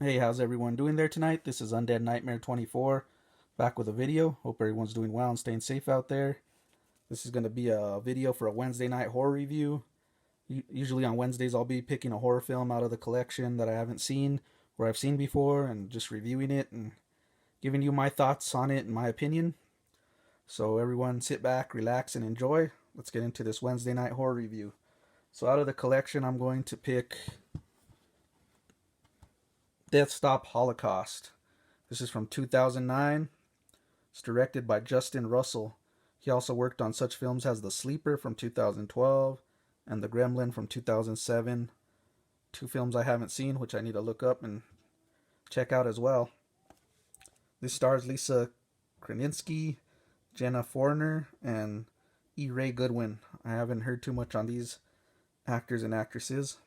Hey, how's everyone doing there tonight? This is Undead Nightmare 24 back with a video. Hope everyone's doing well and staying safe out there. This is going to be a video for a Wednesday night horror review. Usually on Wednesdays, I'll be picking a horror film out of the collection that I haven't seen or I've seen before and just reviewing it and giving you my thoughts on it and my opinion. So, everyone, sit back, relax, and enjoy. Let's get into this Wednesday night horror review. So, out of the collection, I'm going to pick Death Stop Holocaust. This is from 2009. It's directed by Justin Russell. He also worked on such films as The Sleeper from 2012 and The Gremlin from 2007. Two films I haven't seen, which I need to look up and check out as well. This stars Lisa Krasinski, Jenna Forner, and E. Ray Goodwin. I haven't heard too much on these actors and actresses.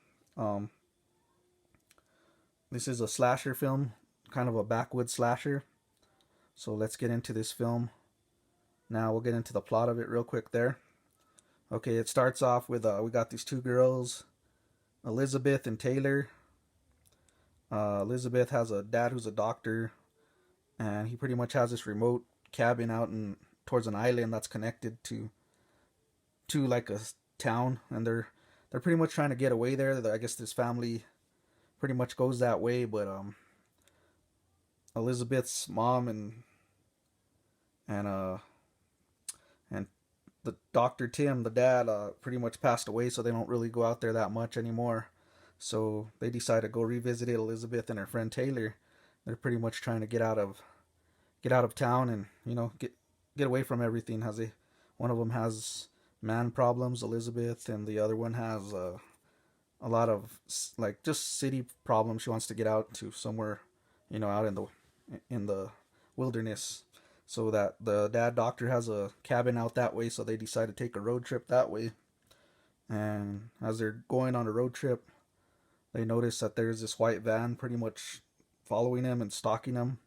This is a slasher film, kind of a backwoods slasher. So let's get into this film. Now we'll get into the plot of it real quick there. Okay, it starts off with we got these two girls, Elizabeth and Taylor. Elizabeth has a dad who's a doctor, and he pretty much has this remote cabin out towards an island that's connected to like a town, and they're pretty much trying to get away there. I guess this family pretty much goes that way, but Elizabeth's mom and the Dr. Tim, the dad, pretty much passed away, so they don't really go out there that much anymore. So they decide to go revisit Elizabeth and her friend Taylor. They're pretty much trying to get out of town and get away from everything. One of them has man problems, Elizabeth, and the other one has a lot of like just city problems. She wants to get out to somewhere, out in the wilderness. So that the dad doctor has a cabin out that way, so they decide to take a road trip that way. And as they're going on a road trip, they notice that there's this white van pretty much following him and stalking him.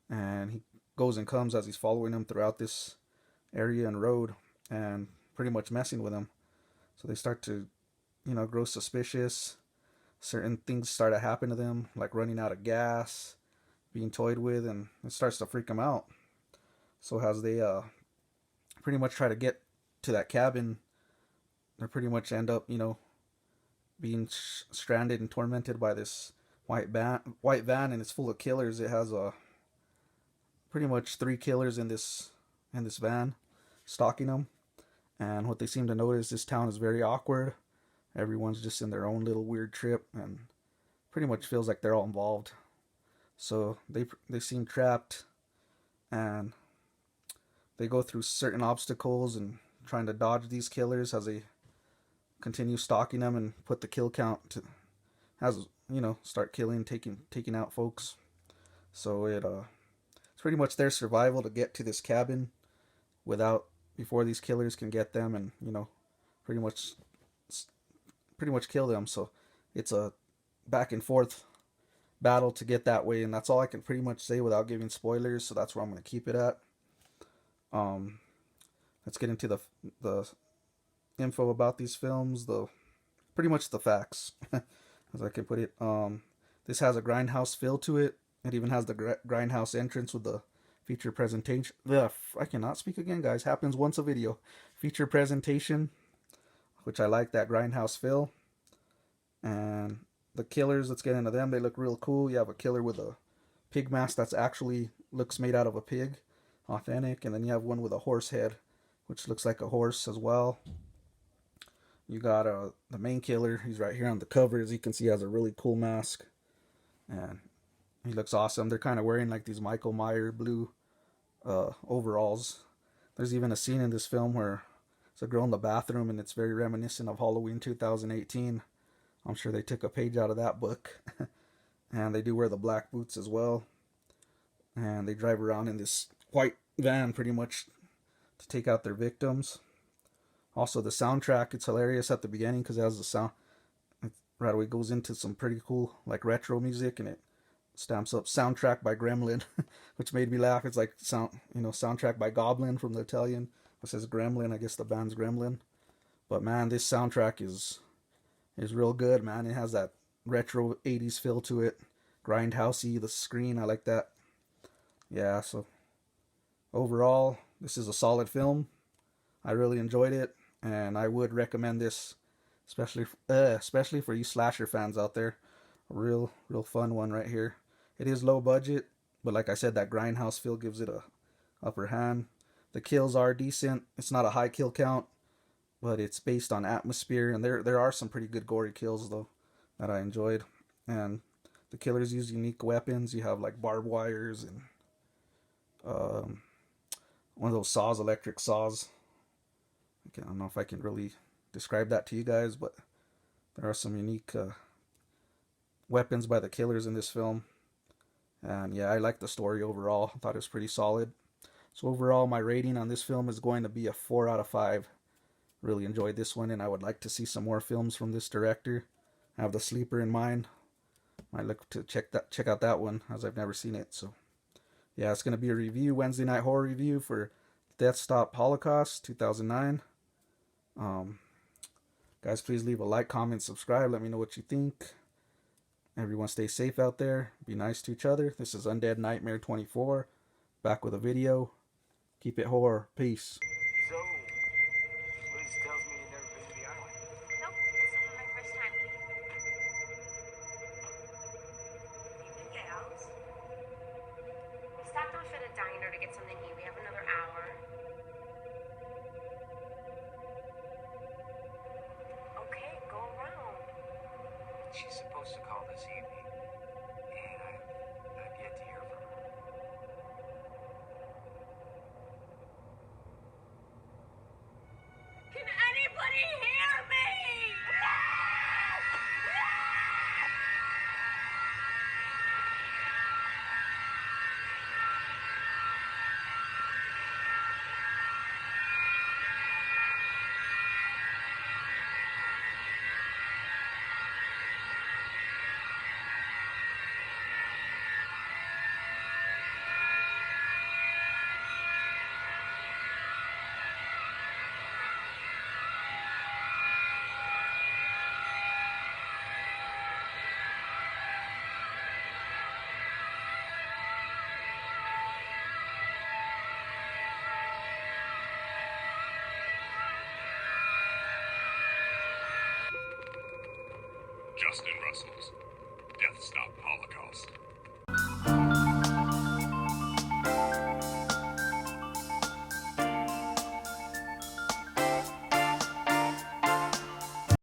And he goes and comes as he's following him throughout this area and road and pretty much messing with him. So they start to, grow suspicious. Certain things start to happen to them, like running out of gas, being toyed with, and it starts to freak them out. So as they pretty much try to get to that cabin, they pretty much end up, being stranded and tormented by this white van, and it's full of killers. It has pretty much 3 killers in this van, stalking them. And what they seem to notice, this town is very awkward. Everyone's just in their own little weird trip, and pretty much feels like they're all involved. So they seem trapped, and they go through certain obstacles and trying to dodge these killers as they continue stalking them and put the kill count to start killing, taking out folks. So it's pretty much their survival to get to this cabin before these killers can get them and pretty much kill them. So it's a back and forth battle to get that way, and that's all I can pretty much say without giving spoilers. So that's where I'm going to keep it at. Let's get into the info about these films, pretty much the facts, as I can put it. This has a grindhouse feel to it. It even has the grindhouse entrance with the feature presentation. I cannot speak again, guys. Happens once a video. Feature presentation, which I like that grindhouse feel. And the killers, let's get into them. They look real cool. You have a killer with a pig mask that's actually looks made out of a pig, authentic. And then you have one with a horse head, which looks like a horse as well. You got the main killer. He's right here on the cover. As you can see, he has a really cool mask. And he looks awesome. They're kind of wearing like these Michael Myers blue overalls. There's even a scene in this film where it's a girl in the bathroom, and it's very reminiscent of Halloween 2018. I'm sure they took a page out of that book. And they do wear the black boots as well. And they drive around in this white van pretty much to take out their victims. Also, the soundtrack, it's hilarious at the beginning because it has the sound. It right away goes into some pretty cool like retro music, and it stamps up soundtrack by Gremlin, which made me laugh. It's like soundtrack by Goblin from the Italian. It says Gremlin. I guess the band's Gremlin. But man, this soundtrack is real good, man. It has that retro 80s feel to it. grindhousey, the screen. I like that. Yeah, so overall, this is a solid film. I really enjoyed it, and I would recommend this, especially for you slasher fans out there. A real fun one right here. It is low budget, but like I said, that grindhouse feel gives it a upper hand. The kills are decent. It's not a high kill count, but it's based on atmosphere, and there are some pretty good gory kills though that I enjoyed. And the killers use unique weapons. You have like barbed wires and um, one of those saws, electric saws. I don't know if I can really describe that to you guys, but there are some unique weapons by the killers in this film. And yeah, I like the story overall. I thought it was pretty solid. So overall, my rating on this film is going to be a 4 out of 5. Really enjoyed this one, and I would like to see some more films from this director. I have The Sleeper in mind. I look to check out that one, as I've never seen it. So yeah, it's gonna be a review, Wednesday night horror review for Death Stop Holocaust 2009. Guys, please leave a like, comment, subscribe. Let me know what you think. Everyone stay safe out there. Be nice to each other. This is Undead Nightmare 24. Back with a video. Keep it horror. Peace. So, Liz tells me you've never been to the island. Nope, this will be my first time. Evening gals. We stopped off at a diner to get something to eat. We have another hour. Okay, go around. She's supposed to call this evening, and I've yet to hear from her. Can anybody hear me? Justin Russell's